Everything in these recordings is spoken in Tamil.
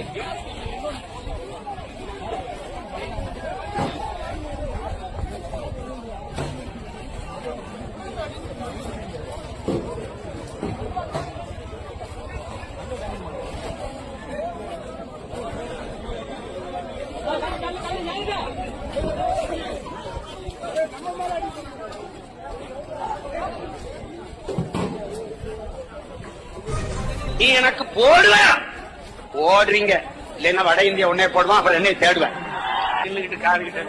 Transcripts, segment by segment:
நீ எனக்கு போடுவேன் போடுறீங்க இல்லன்னா வட இந்தியா உடனே போடுவான் அப்புறம் என்னை தேடுவேன் நின்னுகிட்டு காதுகிட்ட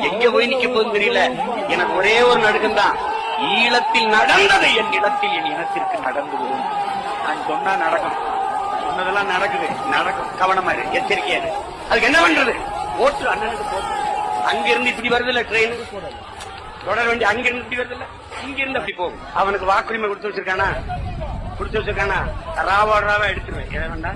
எங்க போய் நிக்க போகுது தெரியல. எனக்கு ஒரே ஒரு நடுக்கம் தான், ஈழத்தில் நடந்தது என் இடத்தில் என் இனத்திற்கு நடந்தது. நான் சொன்னா நடக்கும், சொன்னதெல்லாம் நடக்குது, நடக்கும். கவனமா இரு, எச்சரிக்கையா இரு. அதுக்கு என்ன பண்றது? ஓட்டு அண்ணனுக்கு போட்டு அங்க இருந்து இப்படி வருது இல்ல, ட்ரெயினுக்கு போறது தொடர வேண்டிய அங்க இருந்து இப்படி வருது இல்ல, இங்க இருந்து அப்படி போகும். அவனுக்கு வாக்குரிமை கொடுத்து வச்சிருக்கானா ராவா எடுத்துருவேன். எதை வேண்டா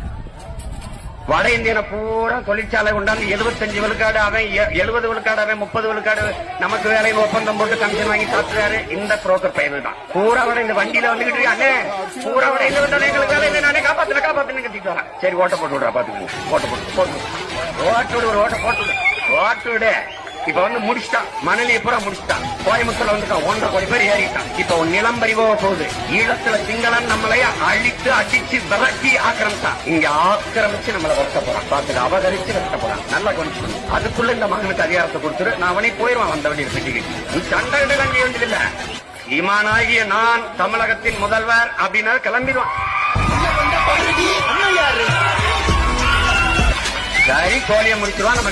வட இந்தியனை பூரா தொழிற்சாலை கொண்டாந்து 75 விழுக்காடு அவன், 70 விழுக்காடு அவன், 30 விழுக்காடு நமக்கு வேலை ஒப்பந்தம் போட்டு கமிஷன் வாங்கி சாப்பிடுறாரு. இந்த புரோக்கர் பையன் தான் பூரா வட இந்த வண்டியில வந்துகிட்டு அண்ணே பூரா வட இந்த வந்தாலும் எங்களுக்கு வேலை நானே காப்பாத்துன்னு கட்டிட்டு வரேன். சரி ஓட்ட போட்டு விடுறா, பாத்துக்கோங்க. ஓட்டு விடு, ஒரு ஓட்ட போட்டு ஓட்டு விடு. இப்ப வந்து முடிச்சுட்டான், மணலியை பூரா முடிச்சுட்டான். கோயம்புத்தூர்ல வந்துட்டான், 1.5 கோடி பேர் ஏறிட்டான். இப்ப நிலம் பறிவோ போகுது. ஈழத்துல சிங்களன் நம்மளை அழித்து அடிச்சு விரட்டி ஆக்கிரமிச்சான். இங்க ஆக்கிரமிச்சு நம்மளை வருத்த போறான், பார்த்து அபகரிச்சு வருத்த போறான். நல்லா கொஞ்சம் அதுக்குள்ள இந்த மகனுக்கு அதிகாரத்தை கொடுத்துரு, நான் அவனே போயிருவான். வந்த வண்டியில் பெட்டிக்கிட்டு சண்டை அங்கே வேண்டியதில்லை. ஈமானாகிய நான் தமிழகத்தின் முதல்வர் அப்படின்னா கிளம்பிடுவான். சரி கோழியை முடிச்சிருவான். நம்ம